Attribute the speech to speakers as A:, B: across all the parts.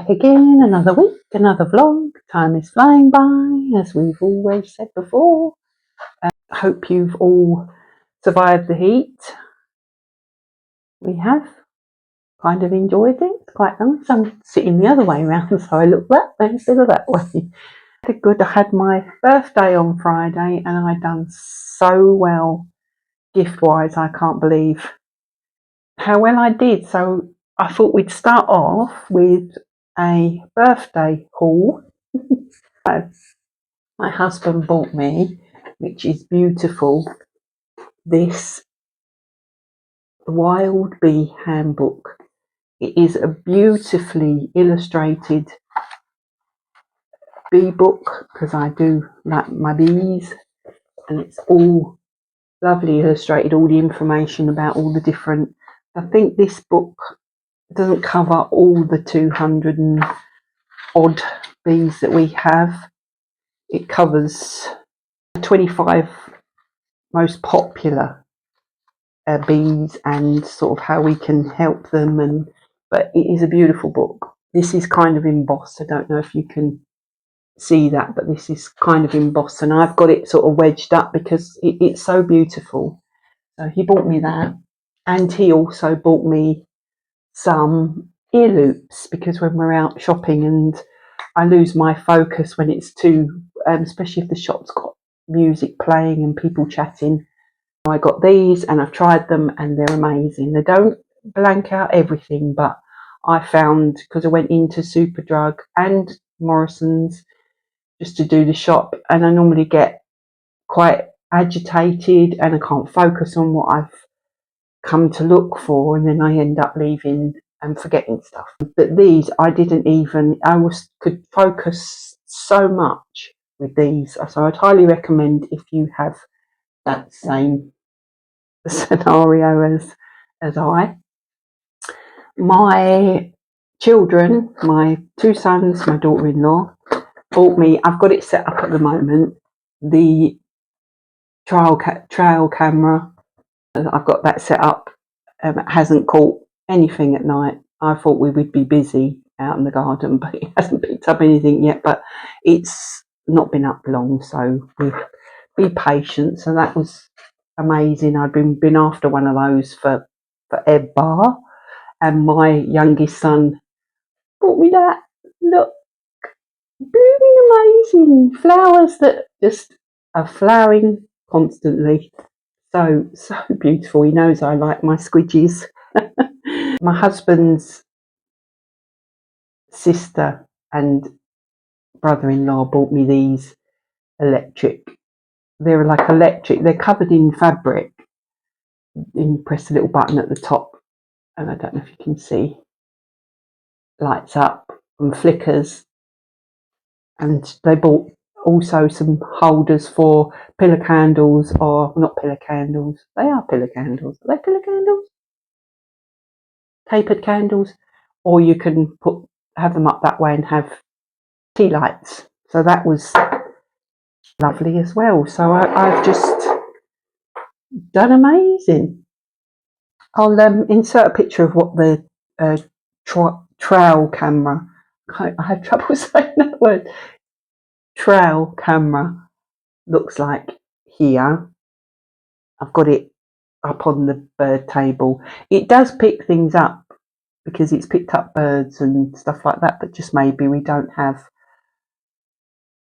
A: back again, another week, another vlog. Time is flying by, as we've always said before. Hope you've all survived the heat. We have kind of enjoyed it. It's quite nice. I'm sitting the other way around, so I look that way instead of that way. Good. I had my birthday on Friday and I done so well gift-wise. I can't believe how well I did. So I thought we'd start off with a birthday haul. So my husband bought me, which is beautiful, this Wild Bee handbook. It is a beautifully illustrated bee book because I do like my bees, and it's all lovely illustrated, all the information about all the different. I think this book doesn't cover all the 200 and odd bees that we have. It covers 25 most popular bees and sort of how we can help them. But it is a beautiful book. This is kind of embossed. I don't know if you can see that, but this is kind of embossed, and I've got it sort of wedged up because it's so beautiful. So he bought me that, and he also bought me some ear loops because when we're out shopping and I lose my focus when it's too, especially if the shop's got music playing and people chatting. I got these and I've tried them and they're amazing. They don't blank out everything, but I found, because I went into Superdrug and Morrison's just to do the shop, and I normally get quite agitated and I can't focus on what I've come to look for, and then I end up leaving and forgetting stuff. But these, I didn't even, could focus so much with these. So I'd highly recommend if you have that same scenario as I. My children, my two sons, my daughter-in-law, bought me, I've got it set up at the moment, the trail camera. I've got that set up. It hasn't caught anything at night. I thought we would be busy out in the garden, but it hasn't picked up anything yet. But it's not been up long, so be patient. So that was amazing. I've been after one of those for forever, and my youngest son bought me that. Look, blooming amazing flowers that just are flowering constantly. So beautiful. He knows I like my squidgies. My husband's sister and brother-in-law bought me these electric. They're like electric. They're covered in fabric. And you press a little button at the top, and I don't know if you can see, lights up and flickers. And they bought also some holders for pillar candles, or not pillar candles. They are pillar candles. Are they pillar candles? Tapered candles, or you can have them up that way and have tea lights. So that was lovely as well. So I've just done amazing. I'll insert a picture of what the trail camera. I have trouble saying that word. Trail camera looks like here. I've got it up on the bird table. It does pick things up because it's picked up birds and stuff like that, but just maybe we don't have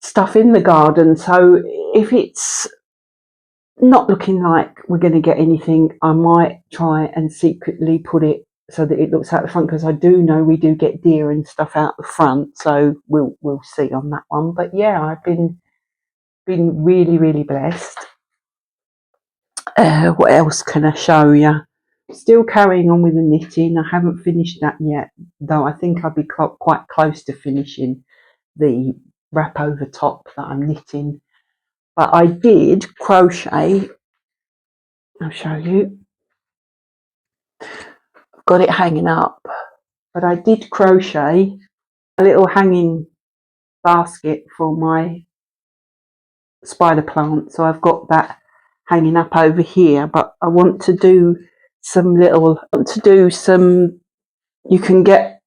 A: stuff in the garden. So if it's not looking like we're going to get anything, I might try and secretly put it so that it looks out the front, because I do know we do get deer and stuff out the front. So we'll see on that one. But yeah, I've been really blessed. What else can I show you? Still carrying on with the knitting. I haven't finished that yet, though I think I'll be quite close to finishing the wrap over top that I'm knitting. But I did crochet. I'll show you. I've got it hanging up, but I did crochet a little hanging basket for my spider plant. So I've got that hanging up over here, but I want to do some, you can get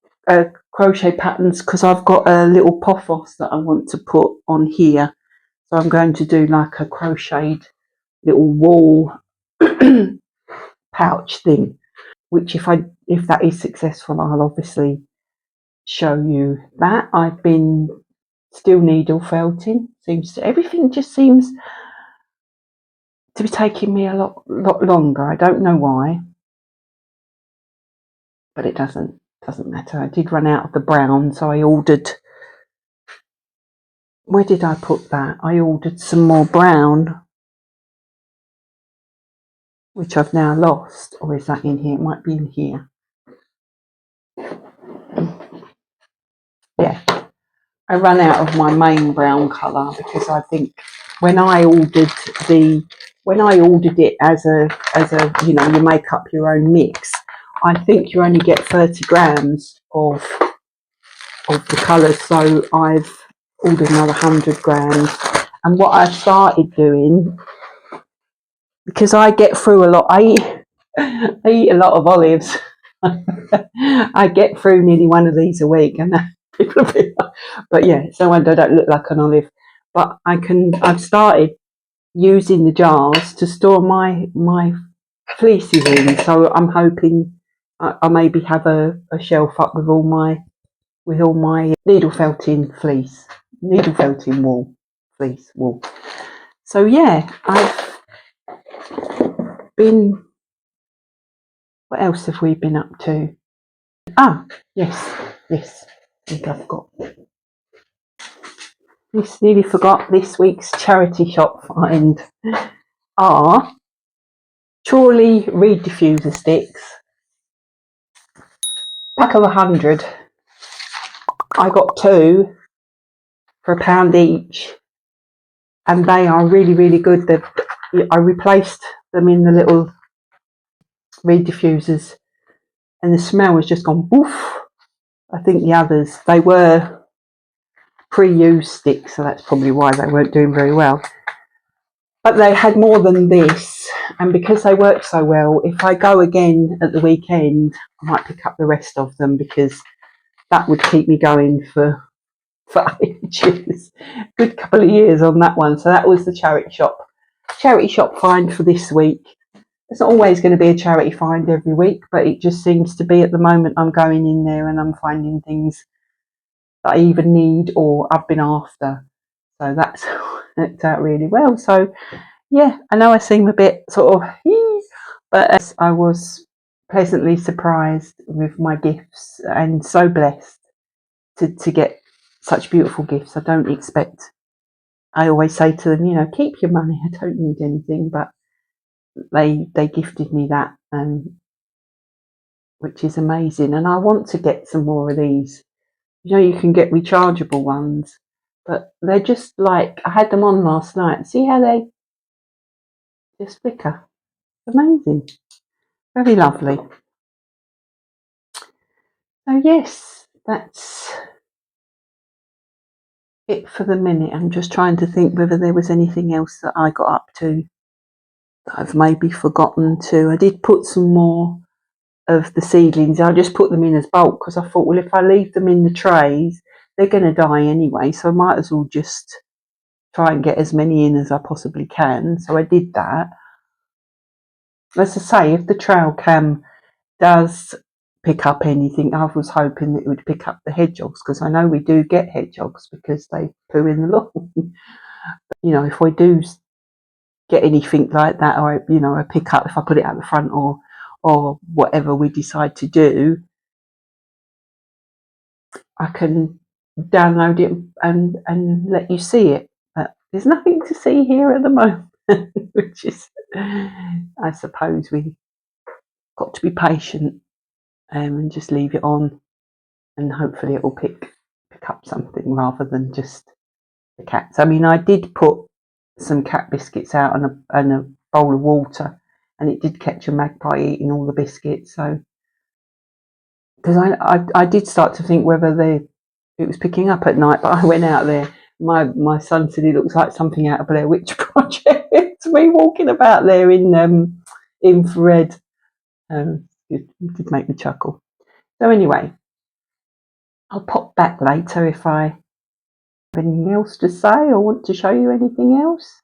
A: crochet patterns because I've got a little pothos that I want to put on here. So I'm going to do like a crocheted little wall pouch thing, which if that is successful, I'll obviously show you that. I've been still needle felting. Everything just seems to be taking me a lot longer. I don't know why, but it doesn't matter. I did run out of the brown, so I ordered. Where did I put that? I ordered some more brown, which I've now lost. Or is that in here? It might be in here. Yeah, I ran out of my main brown colour because I think when I ordered it as a you make up your own mix, I think you only get 30 grams of the colours. So I've ordered another 100 grams. And what I started doing, because I get through a lot, I eat a lot of olives. I get through nearly one of these a week, and people are but yeah, so I don't look like an olive. But I've started using the jars to store my fleeces in. So I'm hoping I maybe have a shelf up with all my needle felting fleece wool. So yeah, I've been. What else have we been up to? Ah, yes. I think I've got. Nearly forgot this week's charity shop find are Chorley reed diffuser sticks. Pack of 100. I got 2 for £1 each, and they are really, really good. I replaced them in the little reed diffusers, and the smell has just gone woof. I think the others, they were pre-used sticks, so that's probably why they weren't doing very well. But they had more than this, and because they work so well, if I go again at the weekend, I might pick up the rest of them because that would keep me going for ages. Good couple of years on that one. So that was the charity shop find for this week. It's not always going to be a charity find every week, but it just seems to be at the moment. I'm going in there and I'm finding things that I either need or I've been after. So that's worked out really well. So yeah, I know I seem a bit sort of, but I was pleasantly surprised with my gifts and so blessed to get such beautiful gifts. I always say to them, keep your money. I don't need anything, but they gifted me that, which is amazing. And I want to get some more of these. You can get rechargeable ones, but they're just like, I had them on last night. See how they just flicker? Amazing. Very lovely. So yes, that's it for the minute. I'm just trying to think whether there was anything else that I got up to that I've maybe forgotten to. I did put some more of the seedlings. I just put them in as bulk because I thought, well, if I leave them in the trays, they're going to die anyway. So I might as well just try and get as many in as I possibly can. So I did that. As I say, if the trail cam does pick up anything, I was hoping that it would pick up the hedgehogs because I know we do get hedgehogs because they poo in the lawn. If we do get anything like that, or a pick up, if I put it out the front or whatever we decide to do, I can download it and let you see it. But there's nothing to see here at the moment, which is, I suppose, we got to be patient and just leave it on, and hopefully it will pick up something rather than just the cats. I mean, I did put some cat biscuits out and a bowl of water, and it did catch a magpie eating all the biscuits. So, because I did start to think whether it was picking up at night, but I went out there. My son said he looks like something out of Blair Witch Project. Me walking about there in infrared. It did make me chuckle. So anyway, I'll pop back later if I have anything else to say or want to show you anything else.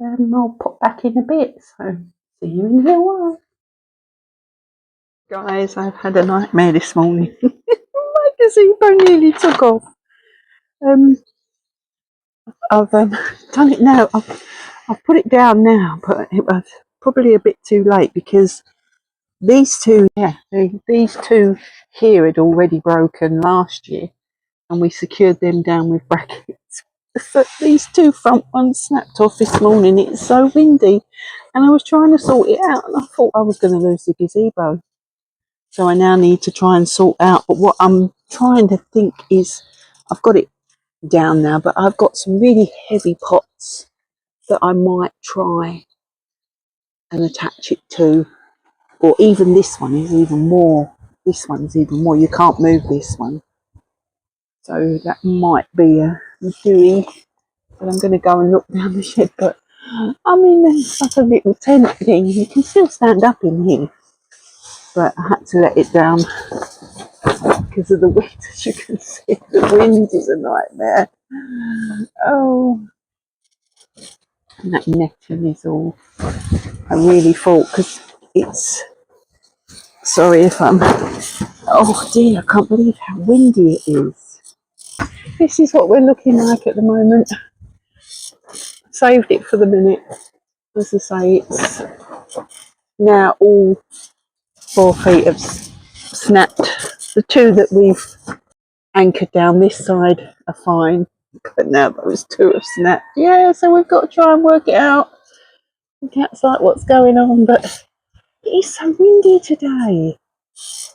A: I'll pop back in a bit, so see you in a little while. Guys, I've had a nightmare this morning. My gazebo nearly took off. I've done it now. I've put it down now, but it was probably a bit too late because these two here had already broken last year, and we secured them down with brackets. But these two front ones snapped off this morning. It's so windy, and I was trying to sort it out, and I thought I was going to lose the gazebo. So I now need to try and sort out. But what I'm trying to think is, I've got it down now, but I've got some really heavy pots that I might try and attach it to, or even this one is even more. This one's even more. You can't move this one, so that might be a doing. But I'm going to go and look down the shed. But I mean, there's like a little tent thing. You can still stand up in here, but I had to let it down because of the wind. As you can see, the wind is a nightmare. Oh, and that netting is all. I really thought, because it's. Sorry if I'm. Oh dear, I can't believe how windy it is. This is what we're looking like at the moment. Saved it for the minute. As I say, it's now all 4 feet have snapped. The two that we've anchored down this side are fine, but now those two have snapped. Yeah, so we've got to try and work it out. The cat's like, what's going on? But it is so windy today.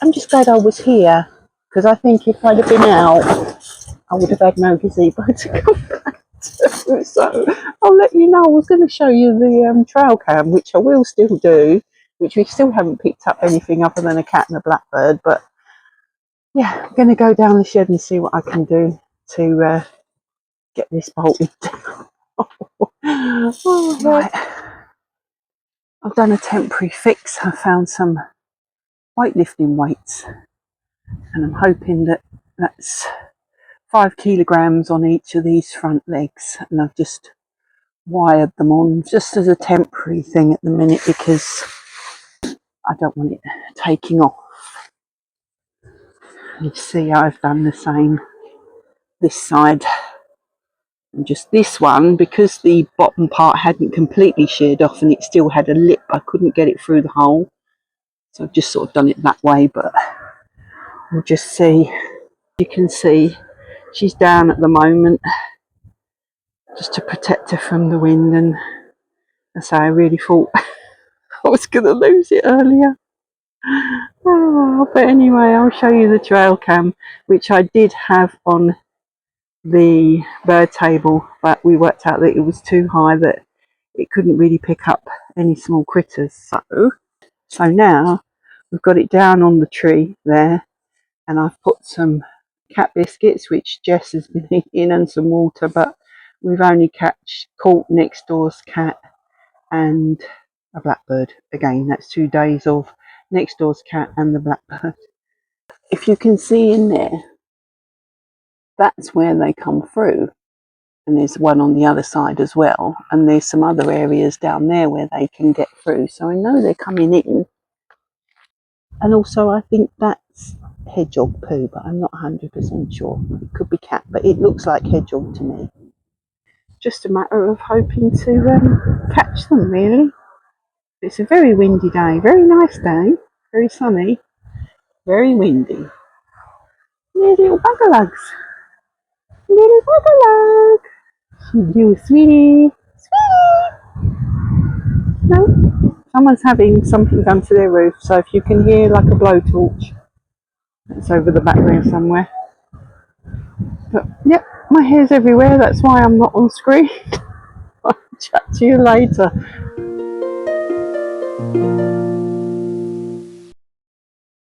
A: I'm just glad I was here, because I think if I'd have been out, I would have had no gazebo to come back to. So I'll let you know. I was going to show you the trail cam, which I will still do, which we still haven't picked up anything other than a cat and a blackbird. But yeah, I'm going to go down the shed and see what I can do to get this bolted down. Oh, right. I've done a temporary fix. I found some weightlifting weights, and I'm hoping that that's 5 kilograms on each of these front legs, and I've just wired them on just as a temporary thing at the minute because I don't want it taking off. You see, I've done the same this side, and just this one, because the bottom part hadn't completely sheared off and it still had a lip, I couldn't get it through the hole, so I've just sort of done it that way. But we'll just see. You can see she's down at the moment just to protect her from the wind, and as I really thought I was going to lose it earlier. Oh, but anyway, I'll show you the trail cam, which I did have on the bird table, but we worked out that it was too high, that it couldn't really pick up any small critters. So now we've got it down on the tree there, and I've put some cat biscuits, which Jess has been eating, and some water, but we've only caught next door's cat and a blackbird. Again, that's 2 days of next door's cat and the blackbird. If you can see in there, that's where they come through, and there's one on the other side as well, and there's some other areas down there where they can get through, so I know they're coming in. And also I think that's hedgehog poo, but I'm not 100% sure. It could be cat, but it looks like hedgehog to me. Just a matter of hoping to catch them, really. It's a very windy day, very nice day, very sunny, very windy. There's little buggerlugs. Little buggerlug. You sweetie. Sweetie. No. Someone's having something done to their roof, so if you can hear like a blowtorch, it's over the back there somewhere. But yep, my hair's everywhere, that's why I'm not on screen. I'll chat to you later.